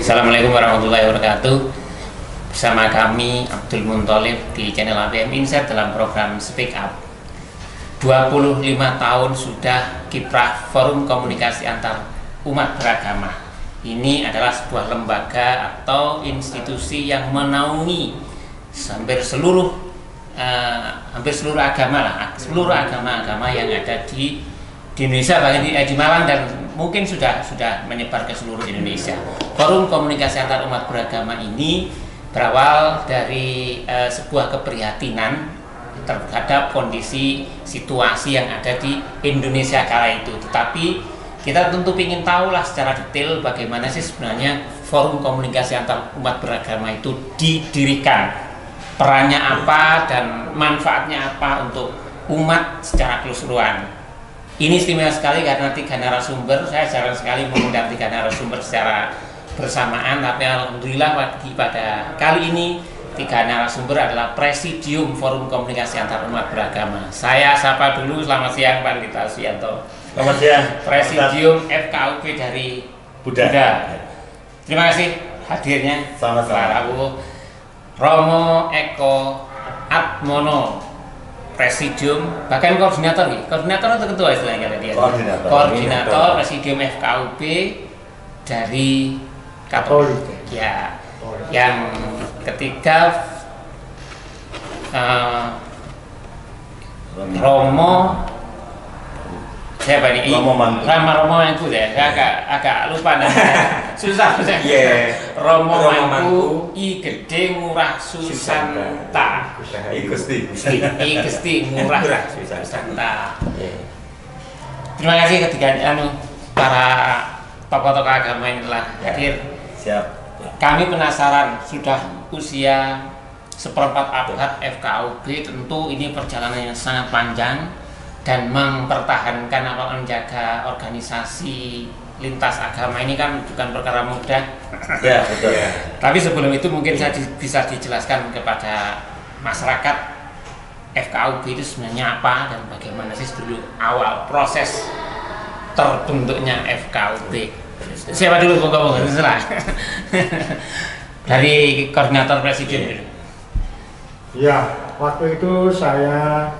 Assalamualaikum warahmatullahi wabarakatuh. Bersama kami Abdul Muntolib di channel APM Insight dalam program Speak Up. 25 tahun sudah kiprah Forum Komunikasi Antar Umat Beragama. Ini adalah sebuah lembaga atau institusi yang menaungi hampir seluruh agama yang ada di Indonesia, bahkan di Malang, dan mungkin sudah menyebar ke seluruh Indonesia. Forum Komunikasi Antar Umat Beragama ini berawal dari sebuah keprihatinan terhadap kondisi situasi yang ada di Indonesia kala itu. Tetapi kita tentu ingin tahulah secara detail bagaimana sih sebenarnya Forum Komunikasi Antar Umat Beragama itu didirikan, perannya apa dan manfaatnya apa untuk umat secara keseluruhan. Ini istimewa sekali karena 3 narasumber, saya jarang sekali mengundang 3 narasumber secara bersamaan, tapi alhamdulillah pada kali ini 3 narasumber adalah Presidium Forum Komunikasi Antar Umat Beragama. Saya sapa dulu, selamat siang Pak Dita Suyanto. Selamat siang. Presidium FKUB dari Buddha. Terima kasih hadirnya. Sama-sama. Romo Eko Atmono, Presidium, bahkan koordinator atau ketua istilahnya dia. Koordinator Presidium FKUB dari Katolik. Ya. Yang ketiga Romo siapa ini? Romo Mangku ya. Saya agak lupa namanya. Susah. Romo Mangku I Gede Ngurah Susanta. I Gusti Ngurah Susanta. Terima kasih ketiga para tokoh-tokoh agama ini telah hadir. Siap. Kami penasaran, sudah usia seperempat abad FKUB, tentu ini perjalanan yang sangat panjang dan mempertahankan atau menjaga organisasi lintas agama ini kan bukan perkara mudah. Ya, betul. Tapi sebelum itu mungkin saya bisa dijelaskan kepada masyarakat FKUB itu sebenarnya apa dan bagaimana sih dulu awal proses terbentuknya FKUB. Siapa dulu pokoknya terserah. Dari koordinator Presidium. Ya, waktu itu saya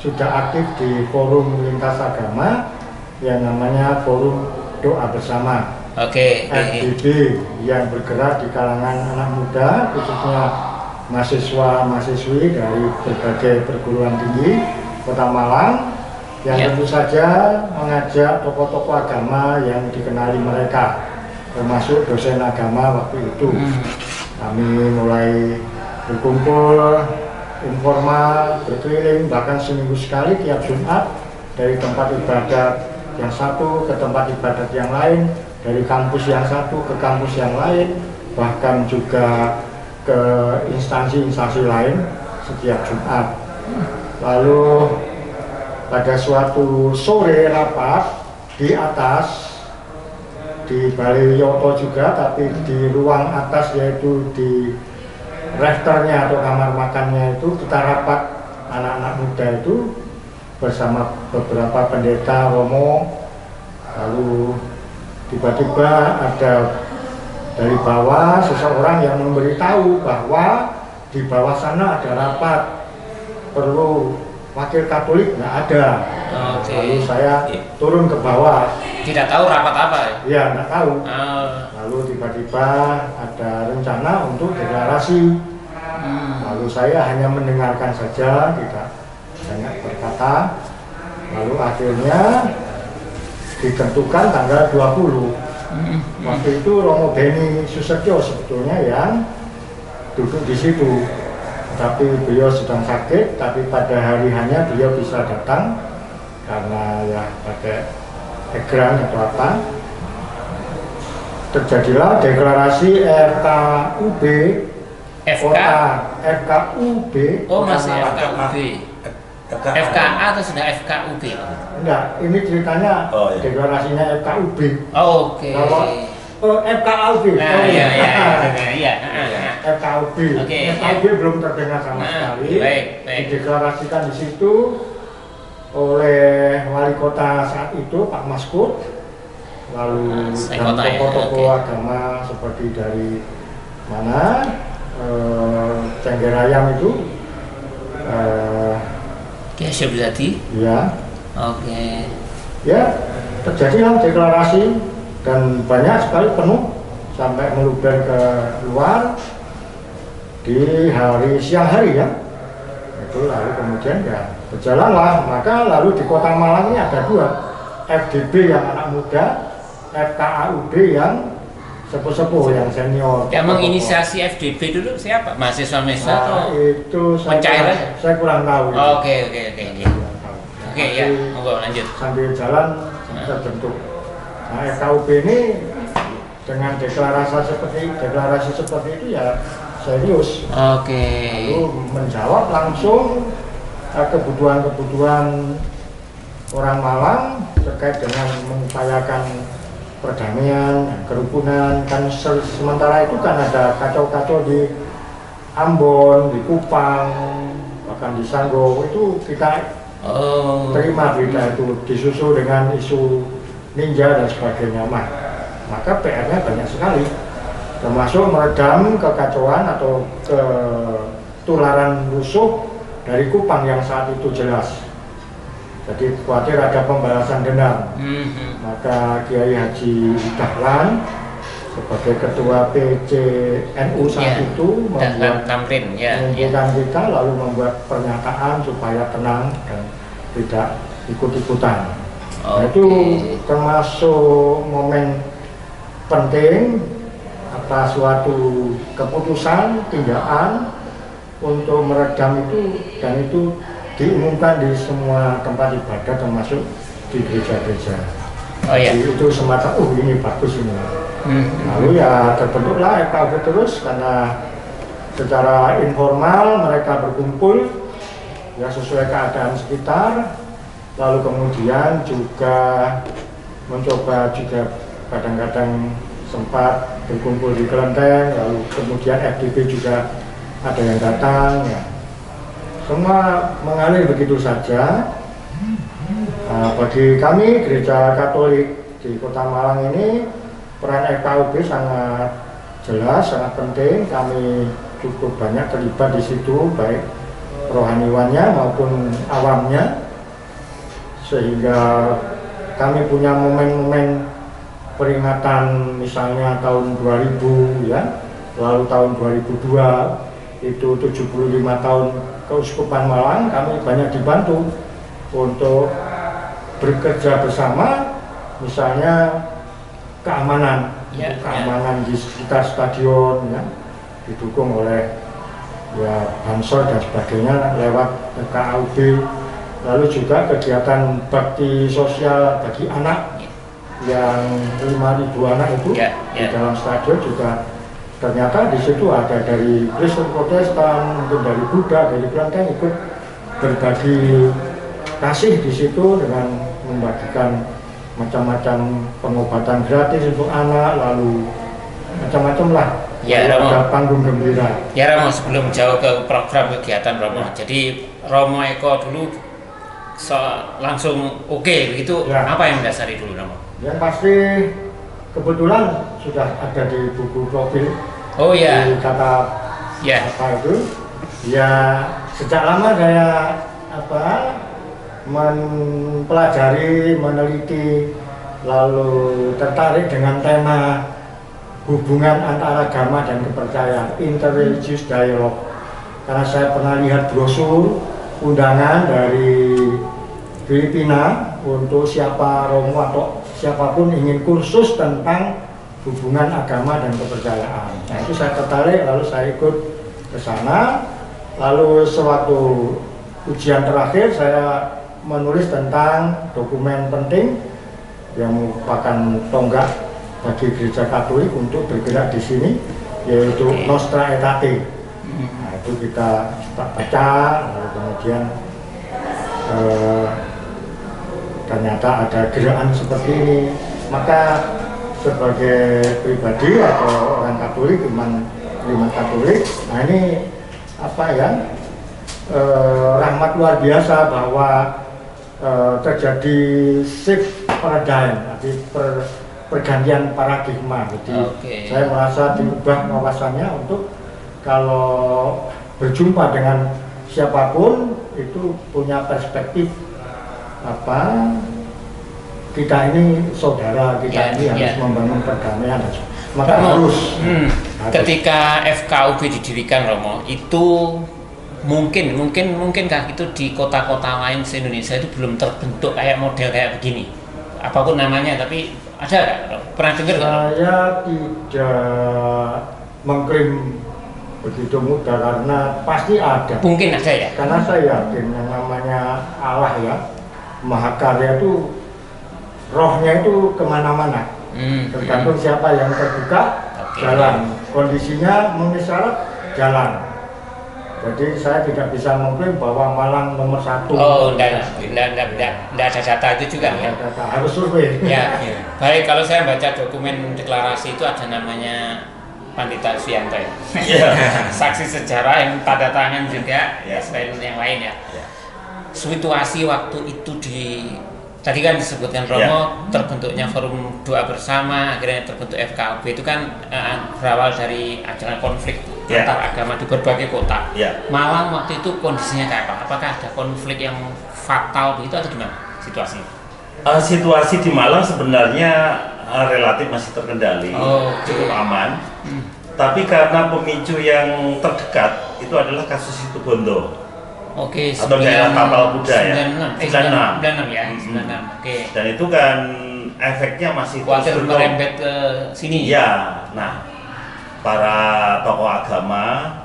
sudah aktif di forum lintas agama yang namanya Forum Doa Bersama. FDB, yang bergerak di kalangan anak muda, khususnya mahasiswa-mahasiswi dari berbagai perguruan tinggi Kota Malang, yang tentu saja mengajak tokoh-tokoh agama yang dikenali mereka, termasuk dosen agama waktu itu. Kami mulai berkumpul informal, berkeliling, bahkan seminggu sekali tiap Jumat dari tempat ibadat yang satu ke tempat ibadat yang lain, dari kampus yang satu ke kampus yang lain, bahkan juga ke instansi-instansi lain setiap Jumat. Lalu pada suatu sore rapat di atas, di Balai Yoto juga, tapi di ruang atas, yaitu di rektornya atau kamar makannya itu, kita rapat anak-anak muda itu bersama beberapa pendeta Romo. Lalu tiba-tiba ada dari bawah seseorang yang memberitahu bahwa di bawah sana ada rapat, perlu wakil Katolik, nggak ada. Lalu saya turun ke bawah. Tidak tahu rapat apa? Ya, nggak tahu. Lalu tiba-tiba ada rencana untuk deklarasi. Lalu saya hanya mendengarkan saja, tidak banyak berkata. Lalu akhirnya ditentukan tanggal 20. Waktu itu Romo Beni Susetyo sebetulnya yang duduk di situ. Tapi beliau sedang sakit, tapi pada hari hanya beliau bisa datang karena ya pakai egrang atau apa. Terjadilah deklarasi FKUB. FKUB. Oh, masih FKUB. FKA atau sudah FKUB? Enggak, ini ceritanya deklarasinya FKUB. Kalau FKUB. Iya. FKUB. FKUB belum terdengar sama sekali. Dideklarasikan di situ oleh wali kota saat itu, Pak Maskut. lalu dan kota ya, tokoh-tokoh oke. agama seperti dari mana Cenggerayam itu Kiai Syabzati. ya Oke. ya terjadilah deklarasi dan banyak sekali penuh sampai meluber ke luar di hari siang hari ya. Itu lalu kemudian ya berjalanlah, maka lalu di Kota Malang ini ada dua, FDB yang anak muda, FKAUB yang sepuh-sepuh yang senior. Yang menginisiasi FDB dulu siapa? Mahasiswa atau itu pencairan? saya kurang tahu. Oke. Oke ya, monggo lanjut. Sambil jalan terbentuk. Nah, FKUB ini dengan deklarasi seperti itu ya serius. Oke. Lalu menjawab langsung kebutuhan-kebutuhan orang Malang terkait dengan mengupayakan perdamaian, kerukunan. Kan sementara itu kan ada kacau-kacau di Ambon, di Kupang, bahkan di Sanggo. Itu kita terima berita itu disusul dengan isu ninja dan sebagainya. Maka PR-nya banyak sekali, termasuk meredam kekacauan atau ketularan musuh dari Kupang yang saat itu jelas. Jadi khawatir ada pembalasan dendam. Maka Kiai Haji Dahlan sebagai ketua PCNU saat itu mengumpulkan kita lalu membuat pernyataan supaya tenang dan tidak ikut-ikutan. Nah, itu termasuk momen penting atas suatu keputusan tindakan untuk meredam itu, dan itu diumumkan di semua tempat ibadah termasuk di gereja-gereja. Jadi itu semacam ini bagus ini. Lalu ya terbentuklah FKUB terus karena secara informal mereka berkumpul ya sesuai keadaan sekitar, lalu kemudian juga mencoba juga kadang-kadang sempat berkumpul di kelenteng, lalu kemudian FDB juga ada yang datang ya. Semua mengalir begitu saja. Nah, bagi kami Gereja Katolik di Kota Malang ini peran FKUB sangat jelas, sangat penting. Kami cukup banyak terlibat di situ, baik rohaniwannya maupun awamnya, sehingga kami punya momen-momen peringatan misalnya tahun 2000 ya, lalu tahun 2002 itu 75 tahun Keuskupan Malang. Kami banyak dibantu untuk bekerja bersama, misalnya keamanan di sekitar stadion ya, didukung oleh ya Bansor dan sebagainya lewat KAUB. Lalu juga kegiatan bakti sosial bagi anak yang 5.000 anak itu di dalam stadion juga ternyata di situ ada dari Kristen Protestan, mungkin dari Buddha, dari Kelenteng ikut berbagi kasih di situ dengan membagikan macam-macam pengobatan gratis untuk anak, lalu macam-macam lah. Ya, Romo. Ada panggung gembira. Ya Romo, sebelum jauh ke program kegiatan Romo, jadi Romo Eko dulu langsung oke begitu. Apa yang mendasari dulu Romo? Yang pasti kebetulan sudah ada di buku profil. Di kata apa itu? Ya sejak lama saya mempelajari, meneliti, lalu tertarik dengan tema hubungan antara agama dan kepercayaan, interreligious dialogue. Karena saya pernah lihat brosur undangan dari Filipina untuk siapa Romo atau siapapun ingin kursus tentang hubungan agama dan kepercayaan. Nah itu saya tertarik, lalu saya ikut ke sana. Lalu sewaktu ujian terakhir saya menulis tentang dokumen penting yang merupakan tonggak bagi Gereja Katolik untuk bergerak di sini, yaitu Nostra Aetate. Nah itu kita baca, lalu kemudian ternyata ada gerakan seperti ini. Maka sebagai pribadi atau orang Katolik, iman Katolik, nah ini rahmat luar biasa bahwa terjadi shift paradigm, pergantian paradigma. Jadi saya merasa diubah wawasannya untuk kalau berjumpa dengan siapapun itu punya perspektif apa, kita ini saudara, kita ini harus membangun perdamaian, maka harus. Ketika FKUB didirikan, Romo, itu mungkinkah itu di kota-kota lain se-Indonesia itu belum terbentuk kayak model kayak begini, apapun namanya, tapi ada nggak? Pernah dengar nggak? Saya tidak mengklaim begitu mudah karena pasti ada. Mungkin ada ya. Karena saya yakin yang namanya Allah ya, Maha Karya itu rohnya itu kemana-mana. Tergantung siapa yang terbuka, jalan. Kondisinya mengisyarat, jalan. Jadi saya tidak bisa mengklaim bahwa Malang nomor 1. Oh, enggak ada data itu juga ya. Data, harus survei. Ya, baik, kalau saya baca dokumen deklarasi itu ada namanya Pandita Suyanto ya. Saksi sejarah yang tanda tangan juga ya, selain yang lain ya. Situasi waktu itu tadi kan disebutkan Romo, terbentuknya forum doa bersama, akhirnya terbentuk FKUB itu kan berawal dari ajaran konflik antar agama di berbagai kota. Malang waktu itu kondisinya kayak apa? Apakah ada konflik yang fatal begitu atau gimana situasinya? Situasi di Malang sebenarnya relatif masih terkendali, cukup aman. Tapi karena pemicu yang terdekat itu adalah kasus Situbondo. Atau daerah Tapal Kuda ya, 96 ya, 96. Dan itu kan efeknya masih terus merembet ke sini. Ya, nah para tokoh agama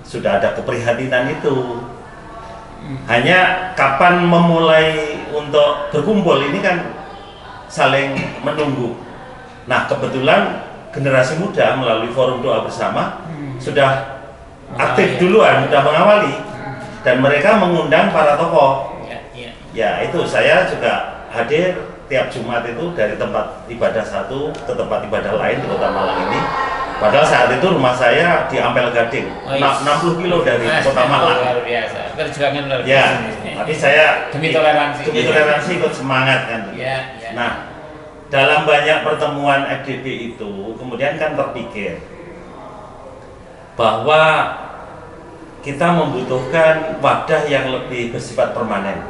sudah ada keprihatinan itu. Hanya kapan memulai untuk berkumpul ini kan saling menunggu. Nah kebetulan generasi muda melalui forum doa bersama sudah aktif duluan, sudah mengawali. Dan mereka mengundang para tokoh. Ya itu saya juga hadir tiap Jumat itu dari tempat ibadah satu ke tempat ibadah lain di Kota Malang ini. Padahal saat itu rumah saya di Ampel Gading, 60 kilo dari Kota Malang. Luar biasa, perjuangan luar biasa. Ya, tapi saya demi toleransi ikut semangat kan. Nah, dalam banyak pertemuan FDB itu kemudian kan terpikir bahwa kita membutuhkan wadah yang lebih bersifat permanen.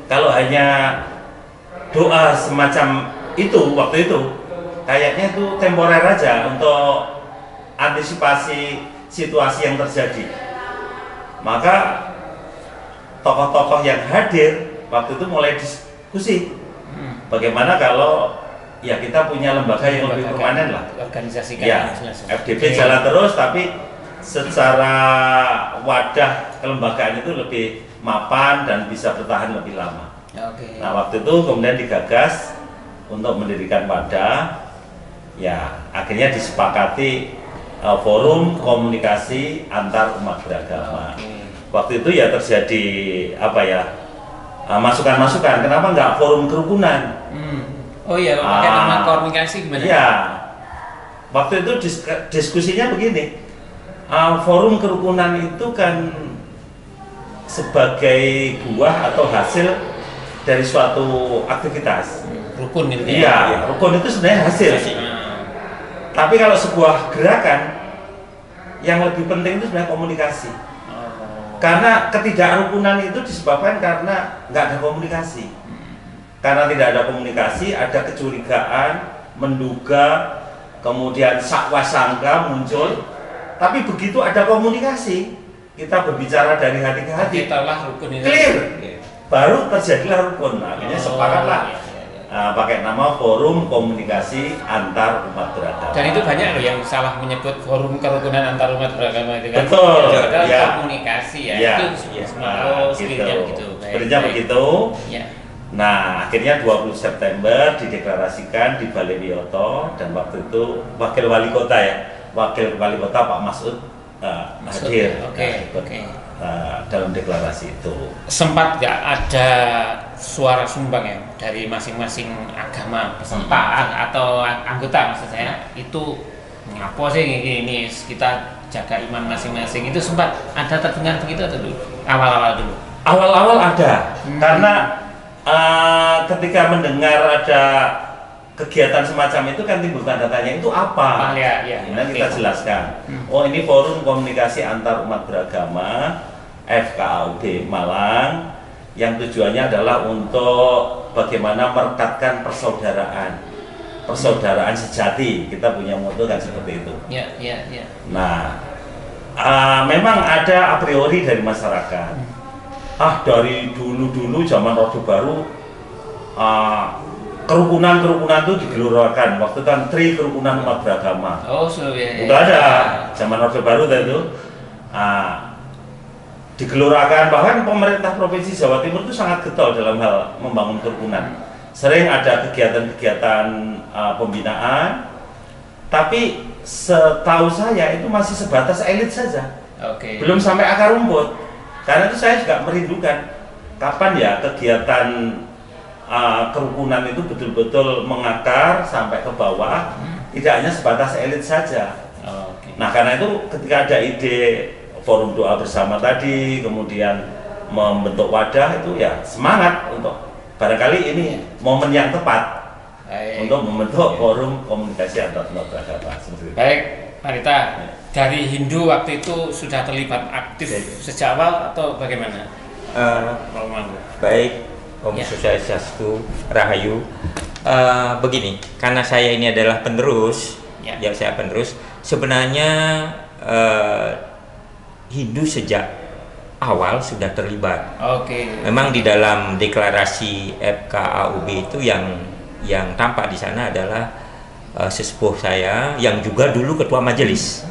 Kalau hanya doa semacam itu waktu itu, kayaknya itu temporer aja untuk antisipasi situasi yang terjadi. Maka tokoh-tokoh yang hadir waktu itu mulai diskusi. Bagaimana kalau ya kita punya lembaga yang lebih permanen lah. Organisasi ya, FDB jalan terus tapi secara wadah kelembagaan itu lebih mapan dan bisa bertahan lebih lama. Nah waktu itu kemudian digagas untuk mendirikan wadah, ya akhirnya disepakati forum komunikasi antar umat beragama. Waktu itu ya terjadi apa ya, masukan-masukan, kenapa nggak forum kerukunan? Oh iya, pakai nama komunikasi gimana? Iya, waktu itu diskusinya begini. Forum kerukunan itu kan sebagai buah atau hasil dari suatu aktivitas. Rukun itu ya? Rukun itu sebenarnya hasil. Tapi kalau sebuah gerakan yang lebih penting itu sebenarnya komunikasi. Karena ketidakrukunan itu disebabkan karena nggak ada komunikasi. Karena tidak ada komunikasi, ada kecurigaan, menduga, kemudian sakwa sangka muncul. Tapi begitu ada komunikasi, kita berbicara dari hati ke hati, clear, baru terjadilah rukun. Akhirnya sepakatlah pakai nama Forum Komunikasi Antar Umat Beragama. Dan itu banyak loh yang salah menyebut Forum Kerukunan Antar Umat Beragama itu kan. Betul. Ya. Komunikasi ya. Itu skillnya gitu. Sebenarnya begitu. Ya. Nah, akhirnya 20 September dideklarasikan di Balai Wiyoto dan waktu itu Wakil Wali Kota ya. Wakil Wali Kota Pak Masud hadir dalam deklarasi itu. Sempat nggak ada suara sumbang ya dari masing-masing agama peserta atau anggota maksud saya itu ngapa sih ini kita jaga iman masing-masing, itu sempat ada terdengar begitu atau dulu? Awal-awal dulu? Awal-awal ada karena ketika mendengar ada kegiatan semacam itu kan timbul tanda tanya itu apa? Nah, kita jelaskan. Oh, ini forum komunikasi antar umat beragama FKAUB Malang yang tujuannya adalah untuk bagaimana merekatkan persaudaraan sejati. Kita punya moto kan seperti itu. Nah, memang ada a priori dari masyarakat. Dari dulu zaman Orde Baru kerukunan itu digelurakan. Waktu kan Tri Kerukunan Umat Beragama. Udah ada zaman Orde Baru itu digelurakan. Bahkan pemerintah Provinsi Jawa Timur itu sangat getol dalam hal membangun kerukunan. Sering ada kegiatan-kegiatan pembinaan, tapi setahu saya itu masih sebatas elit saja. Belum sampai akar rumput. Karena itu saya juga merindukan kapan ya kegiatan kerukunan itu betul-betul mengakar sampai ke bawah, tidak hanya sebatas elit saja. Nah, karena itu ketika ada ide forum doa bersama tadi, kemudian membentuk wadah, itu ya semangat untuk barangkali ini momen yang tepat untuk membentuk forum komunikasi antar umat beragama. Baik, Pak Rita, dari Hindu waktu itu sudah terlibat aktif sejak awal atau bagaimana? Baik, Om Swastiastu, Rahayu. Begini, karena saya ini adalah penerus, saya penerus. Sebenarnya Hindu sejak awal sudah terlibat. Memang di dalam deklarasi FKAUB itu yang tampak di sana adalah sesepuh saya yang juga dulu ketua majelis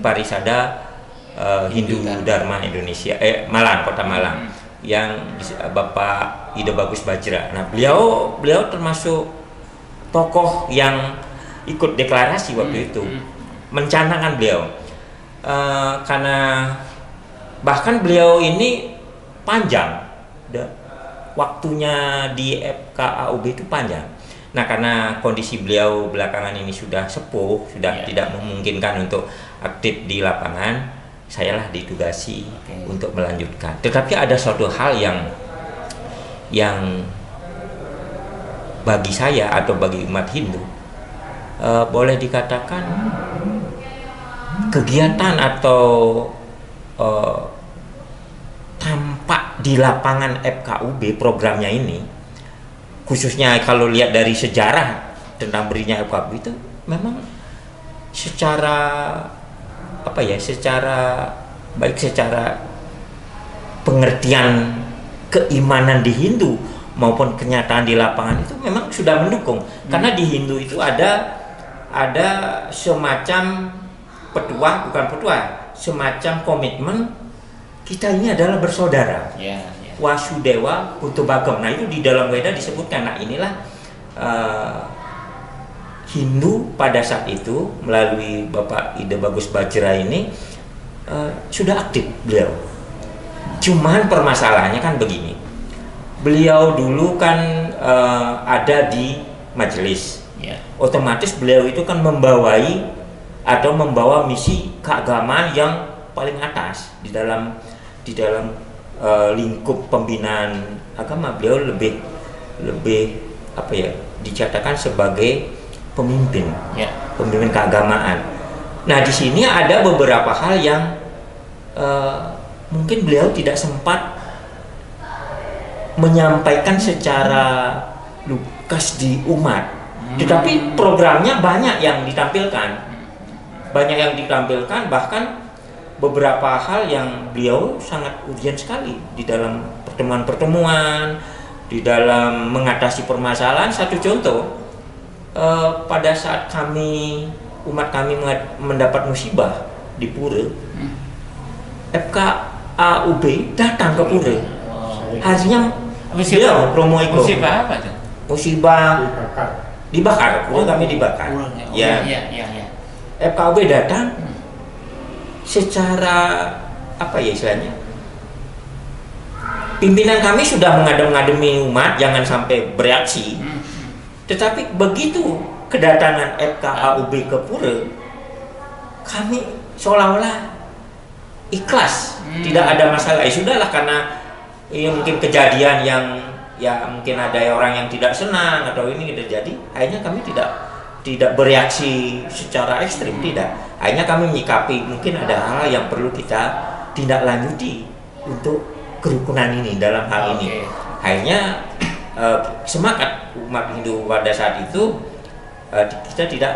Parisada Hindu Dharma Indonesia Malang, Kota Malang, yang Bapak Ide Bagus Bajra. Nah, beliau termasuk tokoh yang ikut deklarasi waktu itu, mencanangkan beliau. Karena bahkan beliau ini panjang waktunya di FKAUB itu panjang. Nah, karena kondisi beliau belakangan ini sudah sepuh, sudah tidak memungkinkan untuk aktif di lapangan, sayalah ditugasi untuk melanjutkan. Tetapi ada suatu hal yang bagi saya atau bagi umat Hindu boleh dikatakan kegiatan atau tampak di lapangan FKUB programnya ini, khususnya kalau lihat dari sejarah tentang berinya FKUB itu memang secara secara pengertian keimanan di Hindu maupun kenyataan di lapangan itu memang sudah mendukung. Karena di Hindu itu ada semacam semacam komitmen kita ini adalah bersaudara. Wasudewa Kutubagam. Nah, itu di dalam Weda disebutkan. Nah, inilah Hindu pada saat itu melalui Bapak Ide Bagus Bajra ini sudah aktif beliau. Cuman permasalahannya kan begini. Beliau dulu kan ada di majelis. Otomatis beliau itu kan membawa misi keagamaan yang paling atas di dalam lingkup pembinaan agama. Beliau lebih dicatakan sebagai pemimpin keagamaan. Nah, di sini ada beberapa hal yang mungkin beliau tidak sempat menyampaikan secara lugas di umat, tetapi programnya banyak yang ditampilkan, bahkan beberapa hal yang beliau sangat urgent sekali di dalam pertemuan-pertemuan, di dalam mengatasi permasalahan. Satu contoh, pada saat umat kami mendapat musibah di Pura, FKAUB datang ke Pura. Hasilnya beliau promo itu. Musibah apa tuh? Musibah dibakar. Pura kami dibakar. FKAUB datang secara istilahnya, pimpinan kami sudah mengadem-ngademi umat jangan sampai bereaksi, tetapi begitu kedatangan FKAUB ke Pura, kami seolah-olah ikhlas, tidak ada masalah. Sudahlah, karena ini mungkin kejadian yang ya mungkin ada orang yang tidak senang atau ini terjadi, akhirnya kami tidak bereaksi secara ekstrim, tidak. Akhirnya kami menyikapi mungkin ada hal yang perlu kita tindak lanjuti untuk kerukunan ini dalam hal ini. Akhirnya semangat umat Hindu pada saat itu kita tidak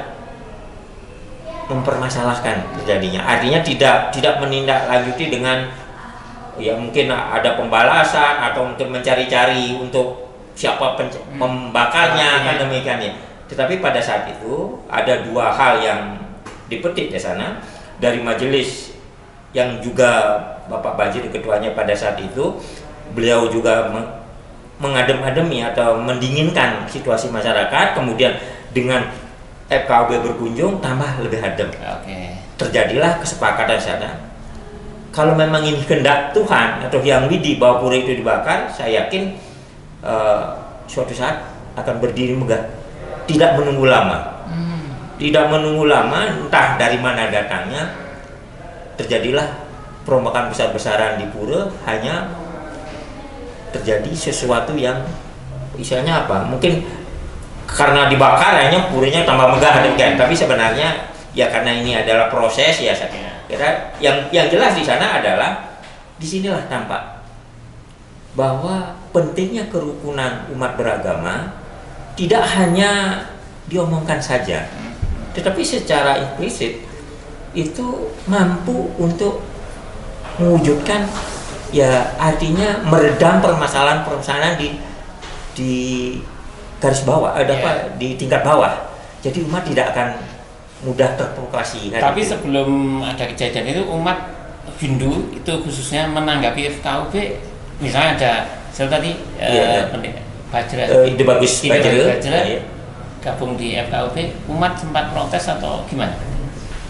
mempermasalahkan terjadinya. Artinya tidak menindaklanjuti dengan ya mungkin ada pembalasan atau mungkin mencari-cari untuk siapa pembakarnya kan demikian ya. Tetapi pada saat itu ada dua hal yang dipetik di sana dari majelis yang juga Bapak Bajir ketuanya pada saat itu, beliau juga mengadem-ademi atau mendinginkan situasi masyarakat, kemudian dengan FKUB berkunjung tambah lebih adem. Terjadilah kesepakatan sana. Kalau memang ini kehendak Tuhan atau Hyang Widi bahwa pura itu dibakar, saya yakin suatu saat akan berdiri megah. Tidak menunggu lama. Tidak menunggu lama, entah dari mana datangnya, terjadilah perombakan besar-besaran di pura, hanya terjadi sesuatu yang istilahnya apa? Mungkin karena dibakar hanya puranya tambah megah demikian. Tapi sebenarnya ya karena ini adalah proses ya saya kira yang jelas di sana adalah disinilah tampak bahwa pentingnya kerukunan umat beragama tidak hanya diomongkan saja, tetapi secara implisit itu mampu untuk mewujudkan ya artinya meredam permasalahan di garis bawah, di tingkat bawah. Jadi umat tidak akan mudah terprovokasi. Tapi sebelum ada kejadian itu umat Hindu itu khususnya menanggapi FKUB, misalnya ada tadi Bajra, Ide Bagus Bajra gabung di FKUB, umat sempat protes atau gimana?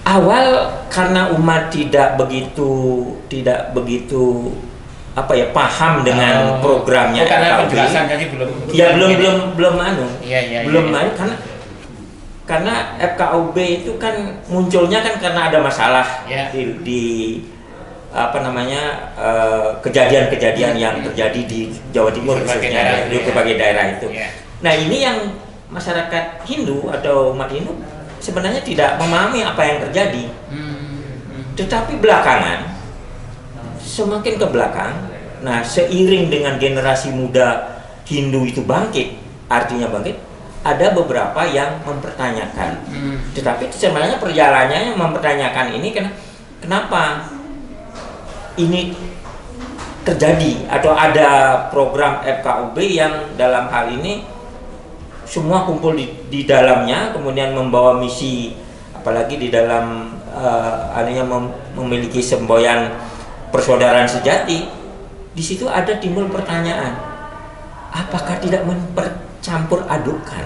Awal karena umat tidak begitu apa ya paham dengan programnya karena FKUB. penjelasan tadi belum belum karena FKUB itu kan munculnya kan karena ada masalah di apa namanya kejadian-kejadian yang terjadi di Jawa Timur khususnya di berbagai daerah itu. Nah ini yang masyarakat Hindu atau umat Hindu sebenarnya tidak memahami apa yang terjadi. Tetapi belakangan semakin ke belakang, nah seiring dengan generasi muda Hindu itu bangkit, artinya bangkit, ada beberapa yang mempertanyakan. Tetapi sebenarnya perjalanannya mempertanyakan ini kenapa ini terjadi atau ada program FKUB yang dalam hal ini semua kumpul di dalamnya, kemudian membawa misi, apalagi di dalam adanya memiliki semboyan persaudaraan sejati. Di situ ada timbul pertanyaan, apakah tidak mempercampur adukan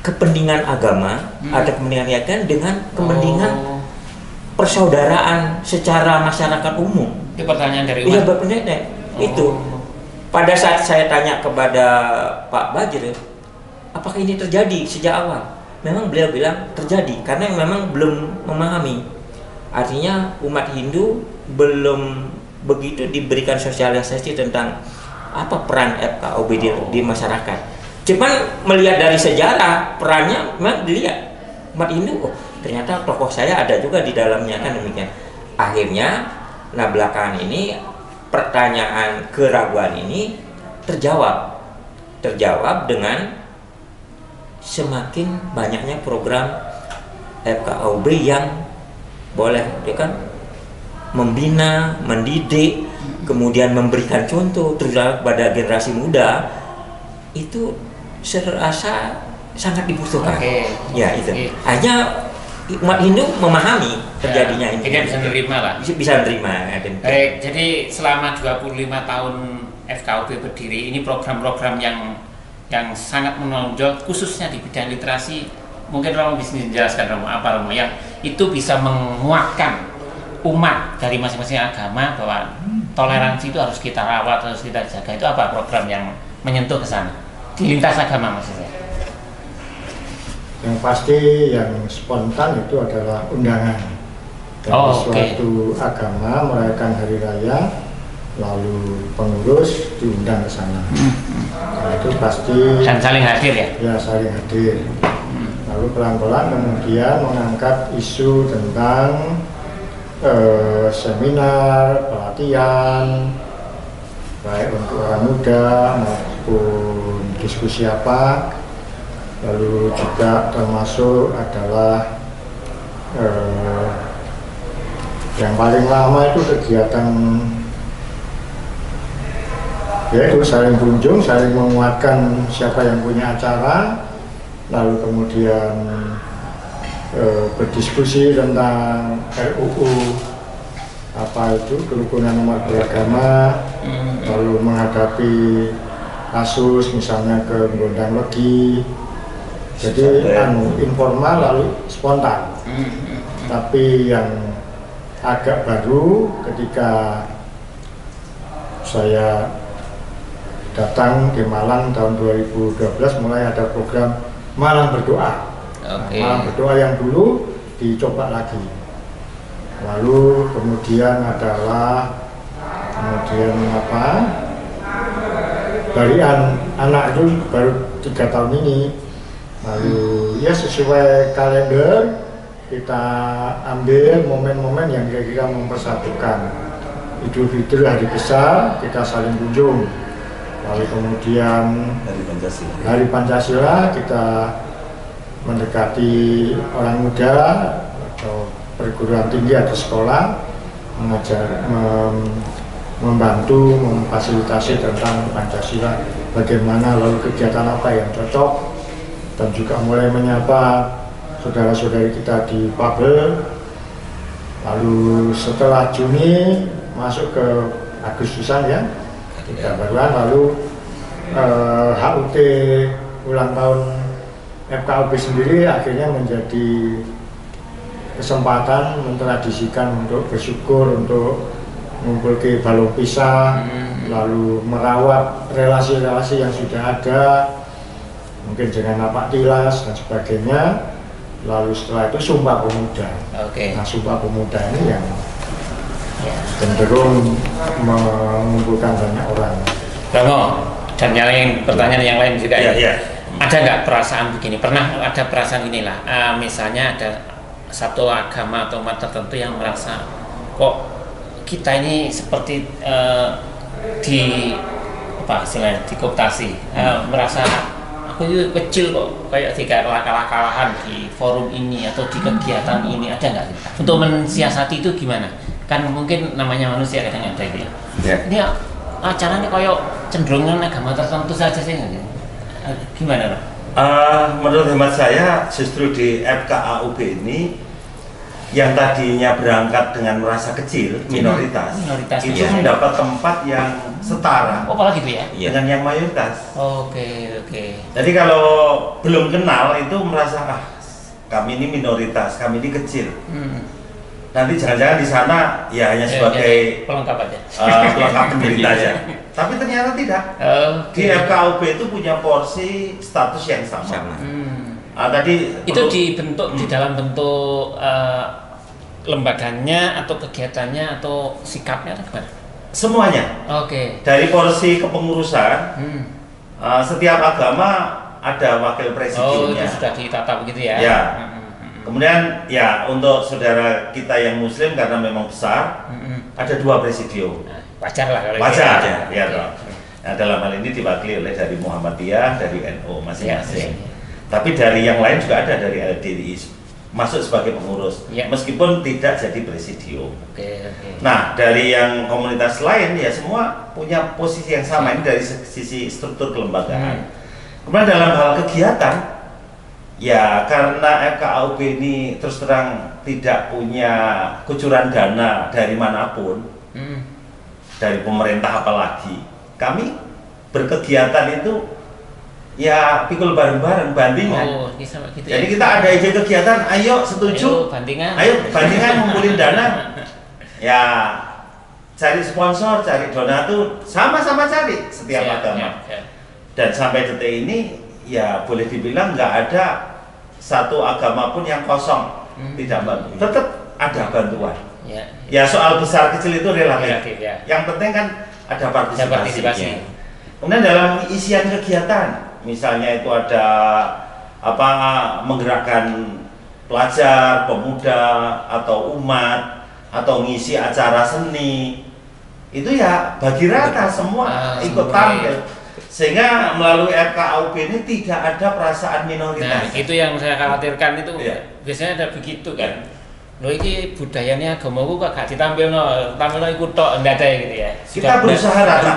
kepentingan agama atau kepentingan yakin dengan kepentingan persaudaraan secara masyarakat umum? Itu pertanyaan dari umat. Iya, itu. Pada saat saya tanya kepada Pak Bajir, apakah ini terjadi sejak awal? Memang beliau bilang terjadi karena memang belum memahami. Artinya umat Hindu belum begitu diberikan sosialisasi tentang apa peran FKUB di masyarakat. Cuman melihat dari sejarah perannya memang dilihat umat Hindu, ternyata tokoh saya ada juga di dalamnya kan demikian. Akhirnya, nah belakangan ini pertanyaan keraguan ini terjawab dengan semakin banyaknya program FKUB yang boleh dia kan membina, mendidik, kemudian memberikan contoh terutama pada generasi muda, itu serasa sangat dibutuhkan. Ya itu. Hanya umat Hindu memahami terjadinya ini. Tidak bisa menerima lah. Bisa menerima. Baik, jadi selama 25 tahun FKUB berdiri, ini program-program yang sangat menonjol khususnya di bidang literasi. Mungkin Romo bisa menjelaskan apa Romo yang itu bisa menguatkan umat dari masing-masing agama bahwa toleransi itu harus kita rawat, harus kita jaga. Itu apa program yang menyentuh ke sana di lintas agama maksudnya? Yang pasti yang spontan itu adalah undangan dari suatu agama merayakan hari raya, lalu pengurus diundang ke sana. Nah, itu pasti Dan saling hadir ya? ya saling hadir. Lalu pelan-pelan kemudian mengangkat isu tentang seminar, pelatihan, baik untuk orang muda maupun diskusi apa. Lalu juga termasuk adalah yang paling lama itu kegiatan yaitu saling kunjung, saling menguatkan siapa yang punya acara, lalu kemudian berdiskusi tentang RUU apa itu kerukunan umat beragama, lalu menghadapi kasus misalnya ke Gondang Legi, jadi informal lalu spontan. Tapi yang agak baru ketika saya datang di Malang tahun 2012 mulai ada program Malang Berdoa. Malang Berdoa yang dulu dicoba lagi. Lalu kemudian adalah barian anak itu baru 3 tahun ini. Lalu ya sesuai kalender kita ambil momen-momen yang kira-kira mempersatukan. Idul Fitri hari besar kita saling kunjung. Lalu kemudian Hari Pancasila kita mendekati orang muda atau perguruan tinggi atau sekolah, mengajar, membantu, memfasilitasi tentang Pancasila, bagaimana lalu kegiatan apa yang cocok, dan juga mulai menyapa saudara-saudari kita di Pabel. Lalu setelah Juni masuk ke Agustusan ya, kita baruan. Lalu HUT ulang tahun FKUB sendiri akhirnya menjadi kesempatan mentradisikan untuk bersyukur, untuk mengumpul ke balong pisah, lalu merawat relasi-relasi yang sudah ada, mungkin dengan napak tilas dan sebagainya. Lalu setelah itu Sumpah Pemuda. Nah, Sumpah Pemuda ini yang cenderung mengumpulkan banyak orang. Romo, dan yang lain, pertanyaan yang lain juga ya. Ada nggak perasaan begini? Pernah ada perasaan inilah, misalnya ada satu agama atau umat tertentu yang merasa kok kita ini seperti di apa istilahnya dikooptasi, merasa aku itu kecil kok, kayak kalah-kalahan di forum ini atau di kegiatan ini. Ada nggak untuk mensiasati itu gimana? Kan mungkin namanya manusia kadang ada gitu ya. Ini acara ini kayak cenderungan agama tertentu saja sih, gimana? Menurut hemat saya justru di FKAUB ini yang tadinya berangkat dengan merasa kecil, minoritas itu ya, mendapat tempat yang setara. Oh, apalagi gitu ya? Dengan yang mayoritas. Oke. Jadi kalau belum kenal itu merasa kami ini minoritas, kami ini kecil. Nanti jangan-jangan di sana ya hanya sebagai pelengkap aja, pelengkap penderita aja. Tapi ternyata tidak. Di FKUB itu punya porsi status yang sama. Tadi itu dibentuk di dalam bentuk lembaganya atau kegiatannya atau sikapnya atau gimana? Semuanya. Dari porsi kepengurusan, setiap agama ada wakil presidiumnya. Itu sudah ditata begitu ya? Ya. Kemudian ya untuk saudara kita yang Muslim karena memang besar, ada 2 presidium. Wajar lah kalau wajar ya. Nah, dalam hal ini diwakili oleh dari Muhammadiyah, dari NU masing-masing. Tapi dari yang lain juga ada, dari LDI masuk sebagai pengurus, meskipun tidak jadi presidium. Nah, dari yang komunitas lain ya semua punya posisi yang sama. Ini dari sisi struktur kelembagaan. Kemudian dalam hal kegiatan, ya karena FKAUB ini terus terang tidak punya kucuran dana dari manapun, dari pemerintah apalagi, kami berkegiatan itu ya pikul bareng-bareng, bandingan. Gitu jadi kita ada ide kegiatan, ayo setuju, ayo bandingan ngumpulin dana, ya cari sponsor, cari donatur, sama-sama cari setiap agama. Dan sampai detik ini ya boleh dibilang nggak ada satu agama pun yang kosong tidak bantu, tetap ada bantuan. Ya soal besar kecil itu relatif. Relatif, ya. Yang penting kan ada partisipasi. Ya. Kemudian dalam isian kegiatan, misalnya itu ada apa, menggerakkan pelajar, pemuda atau umat, atau ngisi acara seni, itu ya bagi rata semua ikut tampil. Sehingga melalui FKUB ini tidak ada perasaan minoritas. Nah, itu yang saya khawatirkan itu. Iya. Biasanya ada begitu kan. Loh ini budayanya agamaku kok gak tampilno ikut tok, ndak ada gitu ya. Kita berusaha rata.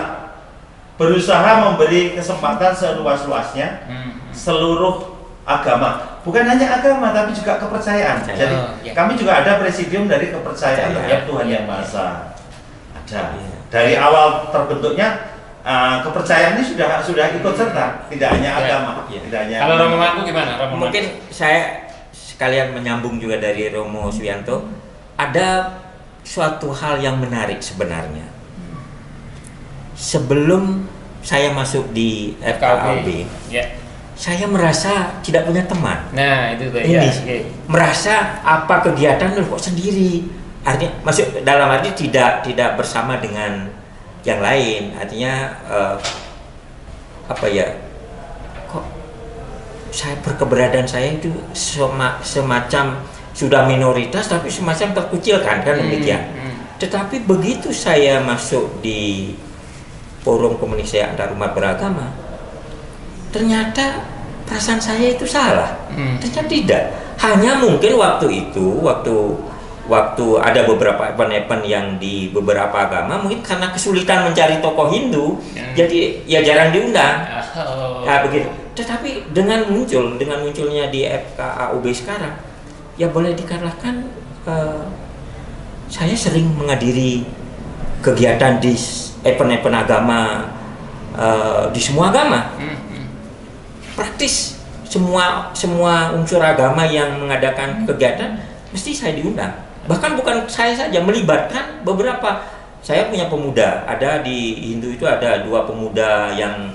Berusaha memberi kesempatan seluas-luasnya seluruh agama. Bukan hanya agama tapi juga kepercayaan. Jadi kami juga ada presidium dari kepercayaan terhadap Tuhan Yang Maha Esa. Ada. Dari awal terbentuknya kepercayaan ini sudah ikut serta, tidak hanya agama, tidak hanya. Kalau Romo Mantu gimana? Mungkin saya sekalian menyambung juga dari Romo Suyanto, ada suatu hal yang menarik sebenarnya. Sebelum saya masuk di FKUB, saya merasa tidak punya teman. Nah itu tuh. Ini merasa apa kegiatan kok sendiri. Artinya masuk dalam arti tidak bersama dengan yang lain, artinya apa ya, kok saya berkeberadaan saya itu semacam sudah minoritas tapi semacam terkucilkan kan demikian. Tetapi begitu saya masuk di forum komunikasi antar umat beragama, ternyata perasaan saya itu salah. Ternyata tidak, hanya mungkin waktu itu waktu ada beberapa event-event yang di beberapa agama, mungkin karena kesulitan mencari tokoh Hindu, jadi ya jarang diundang. Nah, begitu. Tetapi dengan munculnya di FKUB sekarang, ya boleh dikatakan saya sering menghadiri kegiatan di event-event agama, di semua agama. Praktis semua unsur agama yang mengadakan kegiatan mesti saya diundang. Bahkan bukan saya saja, melibatkan beberapa. Saya punya pemuda, ada di Hindu itu ada 2 pemuda yang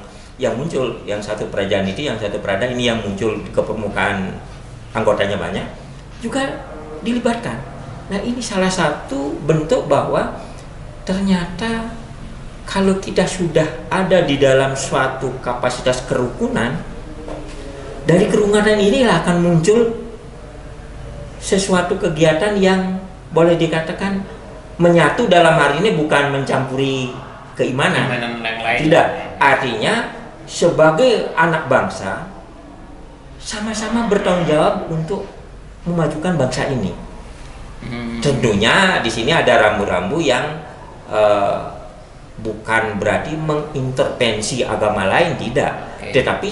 muncul, yang satu Prajaniti, yang satu Prada, ini yang muncul ke permukaan, anggotanya banyak, juga dilibatkan. Nah ini salah satu bentuk bahwa ternyata kalau kita sudah ada di dalam suatu kapasitas kerukunan, dari kerukunan inilah akan muncul sesuatu kegiatan yang boleh dikatakan menyatu, dalam hari ini bukan mencampuri keimanan. Tidak, artinya sebagai anak bangsa sama-sama bertanggung jawab untuk memajukan bangsa ini. Tentunya di sini ada rambu-rambu yang bukan berarti mengintervensi agama lain, tidak. Tetapi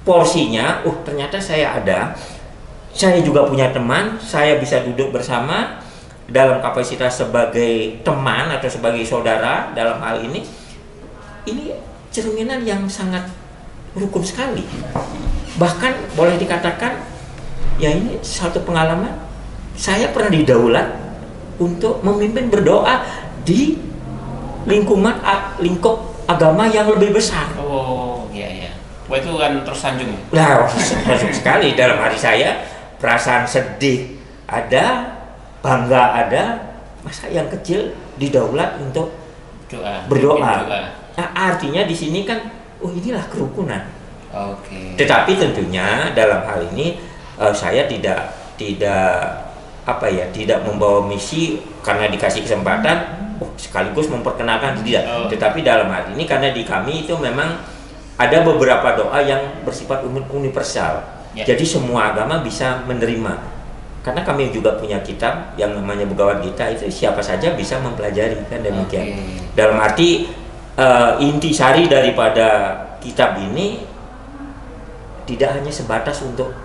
porsinya, ternyata saya juga punya teman, saya bisa duduk bersama dalam kapasitas sebagai teman atau sebagai saudara dalam hal ini cerminan yang sangat rukun sekali. Bahkan boleh dikatakan, ya ini satu pengalaman, saya pernah didaulat untuk memimpin berdoa di lingkup agama yang lebih besar. Oh iya. Wah itu kan tersanjung. Nah, tersanjung sekali dalam hati saya. Perasaan sedih ada, bangga ada, masa yang kecil didaulat untuk berdoa. Nah, artinya di sini kan, inilah kerukunan. Tetapi tentunya dalam hal ini saya tidak membawa misi karena dikasih kesempatan sekaligus memperkenalkan, tidak. Tetapi dalam hal ini karena di kami itu memang ada beberapa doa yang bersifat universal. Jadi semua agama bisa menerima. Karena kami juga punya kitab yang namanya Bhagavad Gita, itu siapa saja bisa mempelajari, kan demikian. Dalam arti intisari daripada kitab ini tidak hanya sebatas untuk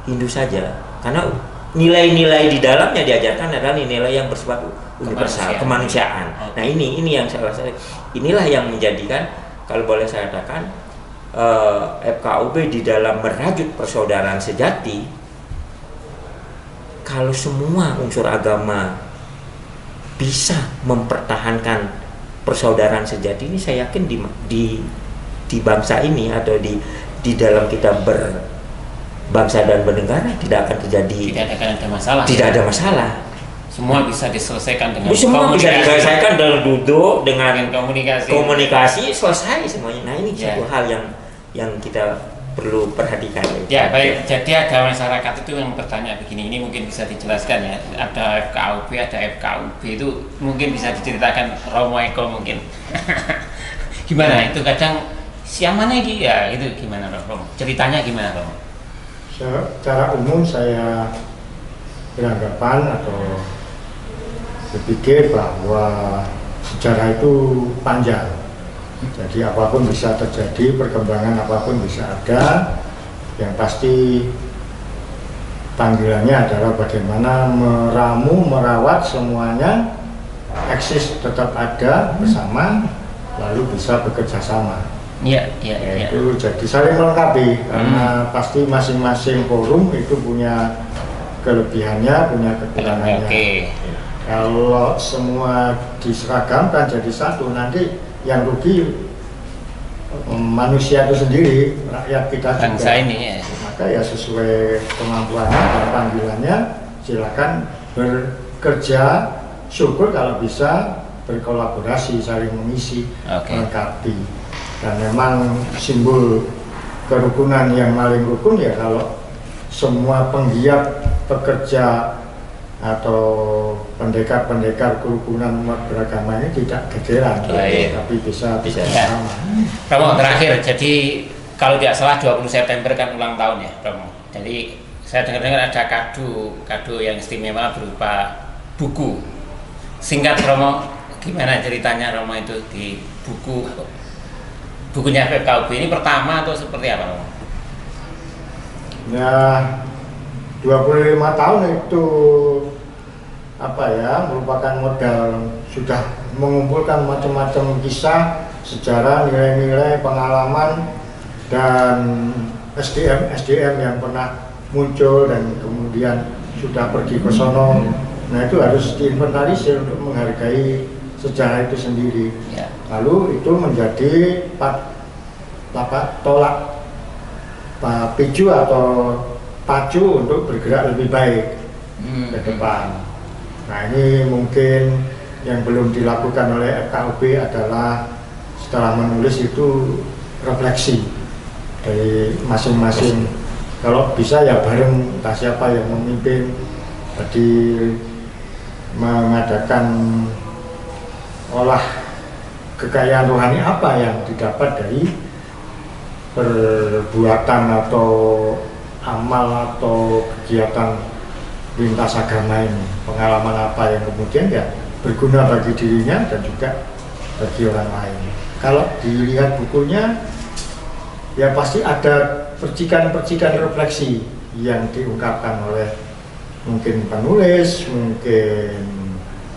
Hindu saja. Karena nilai-nilai di dalamnya diajarkan adalah nilai yang bersifat universal, kemanusiaan. Nah ini yang inilah yang menjadikan, kalau boleh saya katakan, FKUB di dalam merajut persaudaraan sejati. Kalau semua unsur agama bisa mempertahankan persaudaraan sejati ini, saya yakin di bangsa ini atau di dalam kita berbangsa dan bernegara tidak akan terjadi, tidak ada masalah. Tidak ada masalah. semua bisa diselesaikan dengan Semua bisa diselesaikan dengan duduk, dengan komunikasi selesai semuanya. Nah ini satu hal yang kita perlu perhatikan. Ya baik, jadi ada masyarakat itu yang bertanya begini, ini mungkin bisa dijelaskan ya, ada FKUB, ada FKUB, itu mungkin bisa diceritakan Romo Eko mungkin. Gimana itu kadang siang mana ini ya, itu gimana Romo, ceritanya gimana Romo? Secara umum saya beranggapan atau berpikir bahwa sejarah itu panjang. Jadi apapun bisa terjadi, perkembangan apapun bisa ada. Yang pasti panggilannya adalah bagaimana meramu, merawat semuanya eksis tetap ada bersama, lalu bisa bekerja sama. Itu jadi saling melengkapi karena pasti masing-masing forum itu punya kelebihannya, punya kekurangannya. Kalau semua diseragamkan jadi satu, nanti yang rugi manusia itu sendiri, rakyat kita juga. Bangsa ini ya. Maka ya sesuai kemampuannya dan panggilannya, silakan bekerja. Syukur kalau bisa berkolaborasi, saling mengisi, melengkapi. Dan memang simbol kerukunan yang paling rukun ya kalau semua penggiat pekerja atau pendekar-pendekar kerukunan umat beragama ini tidak gegeran, tapi bisa sama. Romo terakhir, jadi kalau tidak salah 20 September kan ulang tahun ya Romo. Jadi saya dengar-dengar ada kado yang istimewa berupa buku. Singkat Romo, gimana ceritanya Romo itu di bukunya FKUB ini pertama atau seperti apa Romo? Ya 25 tahun itu merupakan modal, sudah mengumpulkan macam-macam kisah, sejarah, nilai-nilai, pengalaman, dan SDM yang pernah muncul dan kemudian sudah pergi ke sono. Nah itu harus diinventarisir untuk menghargai sejarah itu sendiri. Lalu itu menjadi tolak picu atau pacu untuk bergerak lebih baik ke depan. Nah ini mungkin yang belum dilakukan oleh FKUB adalah setelah menulis itu refleksi dari masing-masing. Kalau bisa ya bareng, entah siapa yang memimpin, jadi mengadakan olah kekayaan rohani apa yang didapat dari perbuatan atau amal atau kegiatan lintas agama ini, pengalaman apa yang kemudian ya berguna bagi dirinya dan juga bagi orang lain. Kalau dilihat bukunya ya pasti ada percikan-percikan refleksi yang diungkapkan oleh mungkin penulis, mungkin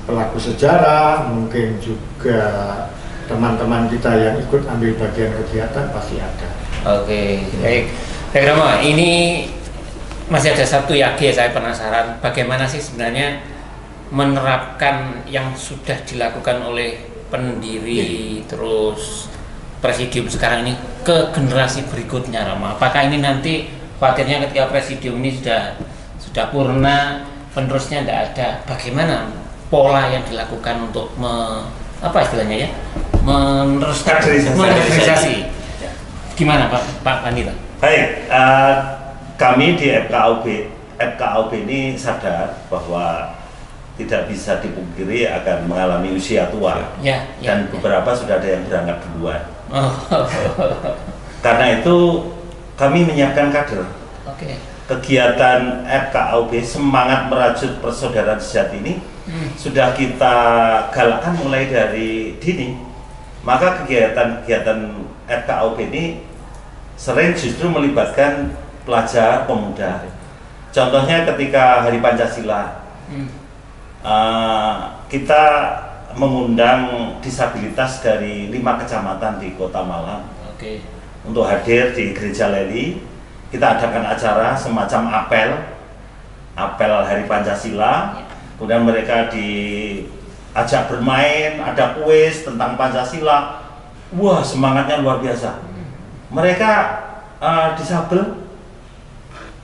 pelaku sejarah, mungkin juga teman-teman kita yang ikut ambil bagian kegiatan pasti ada. Baik. Baik Romo, ini masih ada satu saya penasaran bagaimana sih sebenarnya menerapkan yang sudah dilakukan oleh pendiri terus presidium sekarang ini ke generasi berikutnya Romo. Apakah ini nanti khawatirnya ketika presidium ini sudah purna, penerusnya tidak ada, bagaimana pola yang dilakukan untuk meneruskan kaderisasi? Gimana Pak Pandita? Baik, kami di FKUB ini sadar bahwa tidak bisa dipungkiri akan mengalami usia tua, dan beberapa sudah ada yang berangkat duluan. Karena itu kami menyiapkan kader. Kegiatan FKUB semangat merajut persaudaraan sejati ini sudah kita galakkan mulai dari dini. Maka kegiatan-kegiatan FKUB ini sering justru melibatkan pelajar pemuda. Contohnya ketika Hari Pancasila, kita mengundang disabilitas dari 5 kecamatan di Kota Malang untuk hadir di Gereja Leli. Kita adakan acara semacam apel Hari Pancasila. Kemudian mereka diajak bermain, ada kuis tentang Pancasila. Wah, semangatnya luar biasa. Mereka disabel,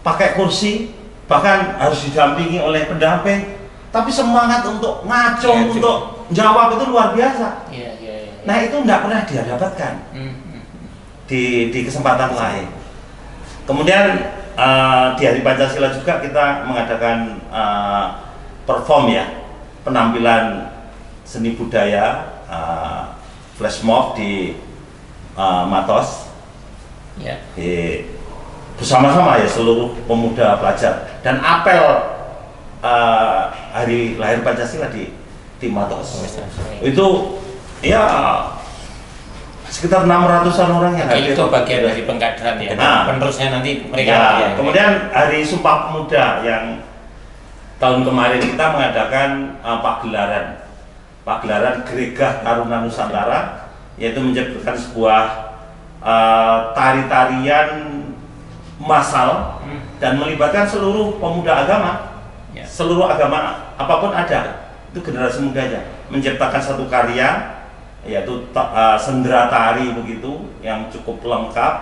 pakai kursi, bahkan harus didampingi oleh pendamping. tapi semangat untuk ngaco, Ya, untuk jawab itu luar biasa. Iya, iya, iya. Nah itu nggak pernah dia dapatkan di kesempatan lain. Kemudian di Hari Pancasila juga kita mengadakan perform ya, penampilan seni budaya, flash mob di Matos, Ya. bersama-sama ya seluruh pemuda pelajar, dan apel hari lahir Pancasila di Matos. Itu ya sekitar 600-an orang yang hadir. Itu bagian dari pengkaderan ya. Nah. Penerusnya nanti mereka. Ya, ya. kemudian Hari Sumpah Pemuda yang tahun kemarin kita mengadakan pagelaran Gregah Taruna Nusantara, yaitu menciptakan sebuah tari-tarian massal dan melibatkan seluruh pemuda agama, Ya. seluruh agama apapun ada, itu generasi mudanya menciptakan satu karya, yaitu sendera tari begitu yang cukup lengkap,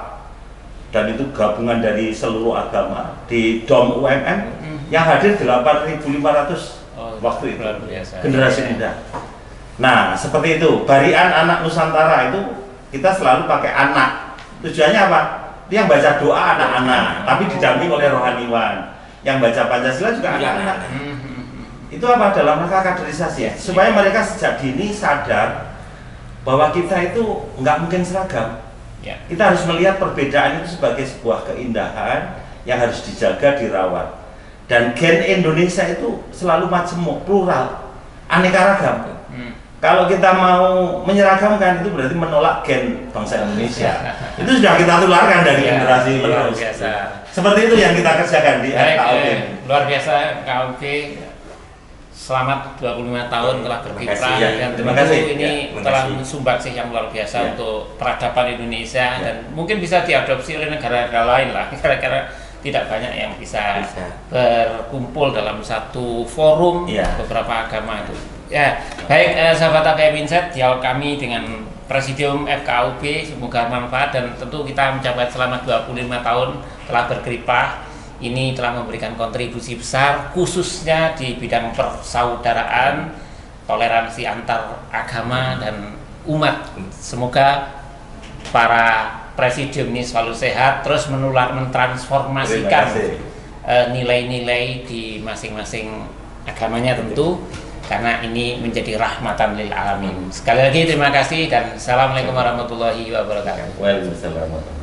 dan itu gabungan dari seluruh agama di Dom UMM yang hadir 8.500 waktu itu, luar biasa. generasi Ya. muda. Nah seperti itu, Barian Anak Nusantara itu kita selalu pakai anak. Tujuannya apa? Dia yang baca doa anak-anak, tapi didampingi oleh rohaniwan. Yang baca Pancasila juga anak-anak. Itu apa? Dalam rangka kaderisasi, supaya mereka sejak dini sadar bahwa kita itu nggak mungkin seragam. Ya. Kita harus melihat perbedaan itu sebagai sebuah keindahan yang harus dijaga, dirawat. Dan gen Indonesia itu selalu majemuk, plural, aneka ragam. Kalau kita mau menyeragamkan, itu berarti menolak gen bangsa Indonesia. Itu sudah kita tularkan dari Ya, generasi luar penerus. biasa. Seperti itu yang kita kerjakan di Baik, FKUP. luar biasa KUP. Selamat 25 tahun telah berkiprah Terima kasih, ya. dan Terima tentu kasih. ini Ya, terima telah kasih. sumbangsih yang luar biasa Ya. untuk peradaban Indonesia Ya. dan mungkin bisa diadopsi oleh negara-negara lain lah. Kira-kira tidak banyak yang bisa berkumpul dalam satu forum Ya. beberapa agama itu. Ya, baik sahabat APM Insight, dialog kami dengan Presidium FKUP semoga bermanfaat dan tentu kita mencapai selama 25 tahun telah berkiprah. Ini telah memberikan kontribusi besar khususnya di bidang persaudaraan, toleransi antar agama dan umat. Semoga para presidium ini selalu sehat, terus mentransformasikan nilai-nilai di masing-masing agamanya tentu, karena ini menjadi rahmatan lil alamin. Sekali lagi terima kasih dan assalamualaikum warahmatullahi wabarakatuh. Waalaikumsalam.